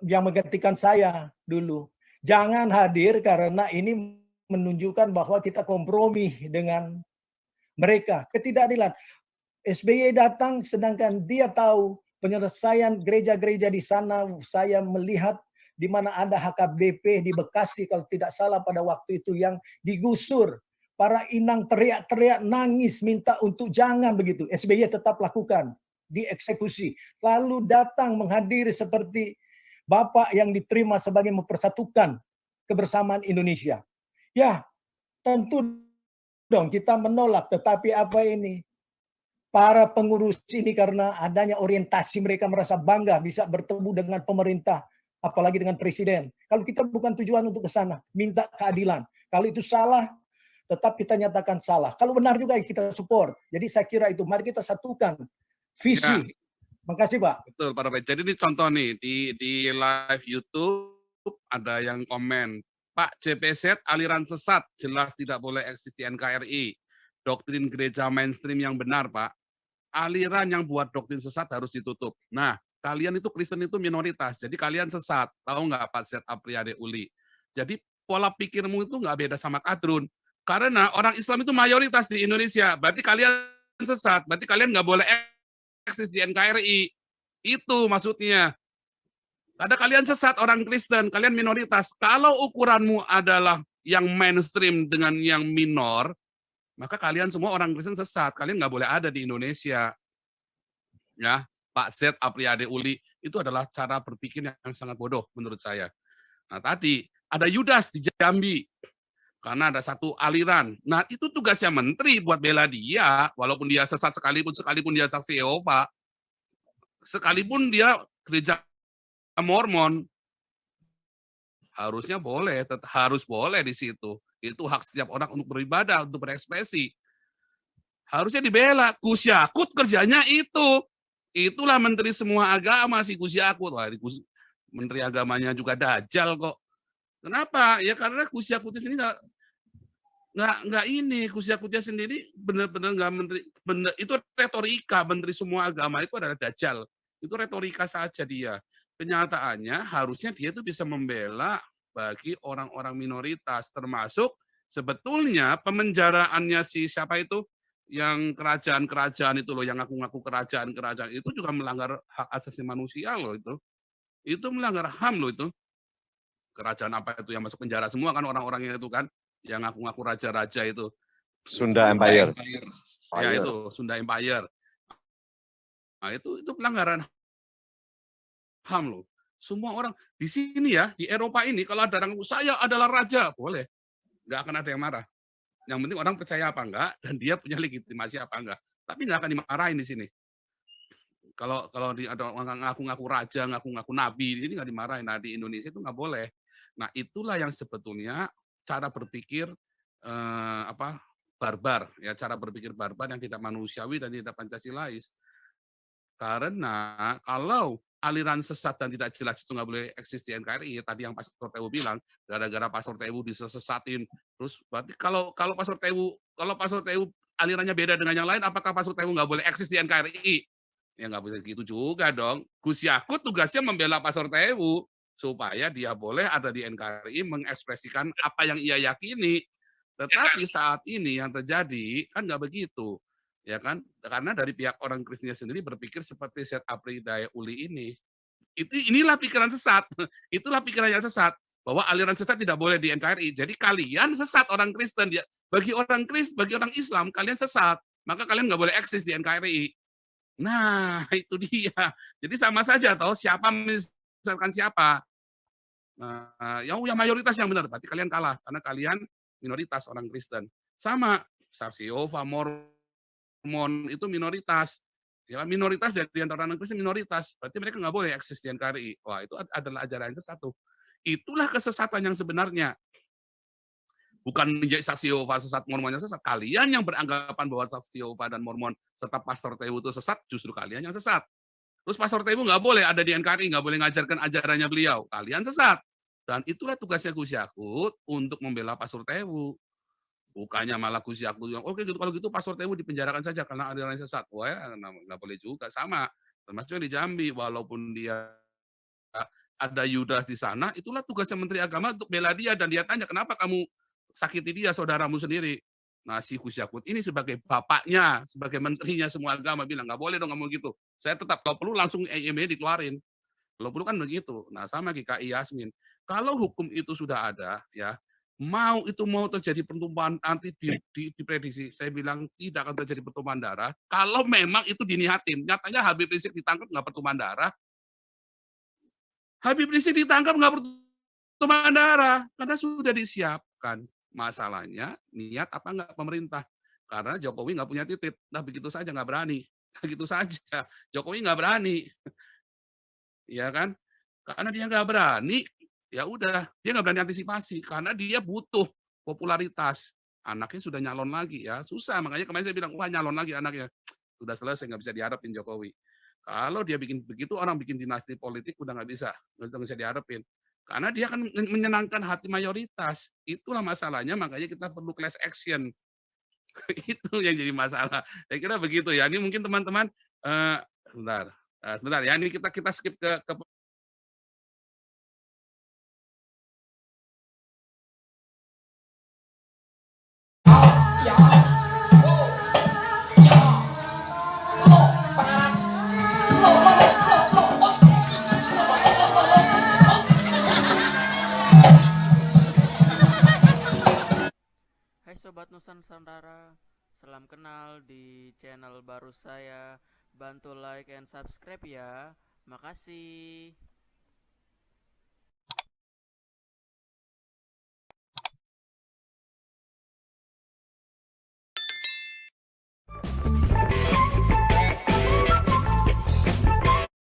yang menggantikan saya dulu. Jangan hadir karena ini menunjukkan bahwa kita kompromi dengan mereka. Ketidakadilan. SBY datang sedangkan dia tahu penyelesaian gereja-gereja di sana. Saya melihat di mana ada HKBP di Bekasi kalau tidak salah pada waktu itu yang digusur. Para inang teriak-teriak nangis minta untuk jangan begitu. SBY tetap lakukan, dieksekusi. Lalu datang menghadiri seperti Bapak yang diterima sebagai mempersatukan kebersamaan Indonesia. Ya, tentu dong kita menolak, tetapi apa ini? Para pengurus ini karena adanya orientasi mereka merasa bangga bisa bertemu dengan pemerintah, apalagi dengan presiden. Kalau kita bukan tujuan untuk ke sana, minta keadilan. Kalau itu salah, tetap kita nyatakan salah. Kalau benar juga kita support. Jadi saya kira itu, mari kita satukan Ya, visi. Makasih Pak. betul Pak Robert. Jadi ini contoh nih, di live YouTube ada yang komen, Pak JPZ aliran sesat, jelas tidak boleh eksis di NKRI. Doktrin gereja mainstream yang benar, Pak. Aliran yang buat doktrin sesat harus ditutup. Nah, kalian itu Kristen itu minoritas, jadi kalian sesat. Tahu nggak Pak Z. Apriade Uli? Jadi pola pikirmu itu nggak beda sama Kadrun. Karena orang Islam itu mayoritas di Indonesia, berarti kalian sesat, berarti kalian nggak boleh eksis di NKRI. Itu maksudnya. Ada kalian sesat orang Kristen, kalian minoritas. Kalau ukuranmu adalah yang mainstream dengan yang minor, maka kalian semua orang Kristen sesat. Kalian nggak boleh ada di Indonesia. Ya, Pak Z. Apriade Uli, itu adalah cara berpikir yang sangat bodoh menurut saya. Nah, tadi ada Yudas di Jambi, karena ada satu aliran. Nah, itu tugasnya menteri buat bela dia, walaupun dia sesat sekalipun dia saksi Yehova, sekalipun dia gereja Mormon, harusnya boleh, harus boleh di situ. Itu hak setiap orang untuk beribadah, untuk berekspresi. Harusnya dibela. Gus Yakut kerjanya itu. Itulah menteri semua agama si Gus Yakut. Wah, menteri agamanya juga dajal kok. Kenapa? Ya karena Gus Yakut ini nggak ini, Gus Yakutnya sendiri benar-benar nggak menteri, bener, itu retorika menteri semua agama itu adalah dajal. Itu retorika saja dia. Kenyataannya harusnya dia itu bisa membela bagi orang-orang minoritas, termasuk sebetulnya pemenjaraannya si siapa itu yang kerajaan-kerajaan itu loh, yang ngaku-ngaku kerajaan-kerajaan itu juga melanggar hak asasi manusia loh itu melanggar HAM loh itu. Kerajaan apa itu yang masuk penjara semua kan orang-orangnya itu kan, yang ngaku-ngaku raja-raja itu. Sunda Empire. Ya itu Sunda Empire. Nah itu pelanggaran HAM loh. Semua orang di sini ya, di Eropa ini kalau ada orang saya adalah raja, boleh. Nggak akan ada yang marah. Yang penting orang percaya apa enggak dan dia punya legitimasi apa enggak. Tapi nggak akan dimarahin di sini. Kalau ada orang ngaku-ngaku raja, ngaku-ngaku nabi di sini nggak dimarahin. Nah di Indonesia itu nggak boleh. Nah itulah yang sebetulnya cara berpikir barbar ya, cara berpikir barbar yang tidak manusiawi dan tidak Pancasilais. Karena kalau aliran sesat dan tidak jelas itu nggak boleh eksis di NKRI, tadi yang Pastor Tewu bilang, gara-gara Pastor Tewu disesatin, terus berarti kalau Pastor Tewu alirannya beda dengan yang lain, apakah Pastor Tewu nggak boleh eksis di NKRI? Ya nggak bisa gitu juga dong. Gus Yakut tugasnya membela Pastor Tewu supaya dia boleh ada di NKRI mengekspresikan apa yang ia yakini. Tetapi saat ini yang terjadi kan nggak begitu, ya kan? Karena dari pihak orang Kristennya sendiri berpikir seperti Syed Apriade Uli ini. Inilah pikiran sesat. Itulah pikiran yang sesat bahwa aliran sesat tidak boleh di NKRI. Jadi kalian sesat orang Kristen. Bagi orang Islam kalian sesat, maka kalian nggak boleh eksis di NKRI. Nah, itu dia. Jadi sama saja toh siapa misalkan siapa. Nah, yang mayoritas yang benar, berarti kalian kalah karena kalian minoritas orang Kristen. Sama Saksi Yehova, Mormon itu minoritas. Ya, minoritas dari antara orang Kristen minoritas. Berarti mereka nggak boleh eksis di NKRI. Wah, itu adalah ajaran yang sesat. Itulah kesesatan yang sebenarnya. Bukan menjadi saksi Yehova sesat, Mormonnya sesat. Kalian yang beranggapan bahwa saksi Yehova dan Mormon serta Pastor Tewu itu sesat, justru kalian yang sesat. Terus Pastor Tewu nggak boleh ada di NKRI, nggak boleh ngajarkan ajarannya beliau. Kalian sesat. Dan itulah tugasnya Gus Yakut untuk membela Pastor Tewu. Bukannya malah Gus Yakut yang, oke, kalau gitu Pastor Tewu dipenjarakan saja karena ada yang sesat. Wah, nggak boleh juga. Sama. Termasuk di Jambi, walaupun dia ada Yudas di sana, itulah tugasnya Menteri Agama untuk bela dia, dan dia tanya, kenapa kamu sakiti dia, saudaramu sendiri? Nah, si Gus Yakut ini sebagai bapaknya, sebagai menterinya semua agama bilang, nggak boleh dong ngomong gitu. Saya tetap, kalau perlu langsung EME dikeluarin. Kalau perlu kan begitu. Nah, sama GKI Yasmin. Kalau hukum itu sudah ada, ya, mau terjadi pertumpahan nanti diprediksi, saya bilang tidak akan terjadi pertumpahan darah. Kalau memang itu diniatin, nyatanya Habib Rizik ditangkap nggak pertumpahan darah, Habib Rizik ditangkap nggak pertumpahan darah karena sudah disiapkan. Masalahnya niat apa nggak pemerintah? Karena Jokowi nggak punya titik. Nah begitu saja nggak berani. Begitu saja. Jokowi nggak berani, ya kan? Karena dia nggak berani, ya udah dia nggak berani antisipasi karena dia butuh popularitas. Anaknya sudah nyalon lagi ya, susah. Makanya kemarin saya bilang, wah nyalon lagi anaknya. Sudah selesai, nggak bisa diharapin Jokowi. Kalau dia bikin begitu, orang bikin dinasti politik udah nggak bisa diharapin. Karena dia akan menyenangkan hati mayoritas. Itulah masalahnya, makanya kita perlu class action. Itu yang jadi masalah. Saya kira begitu ya. Ini mungkin teman-teman, sebentar, sebentar ya. Ini kita skip ke Hai Sobat Nusantara, salam kenal di channel baru saya. Bantu like and subscribe ya. Makasih.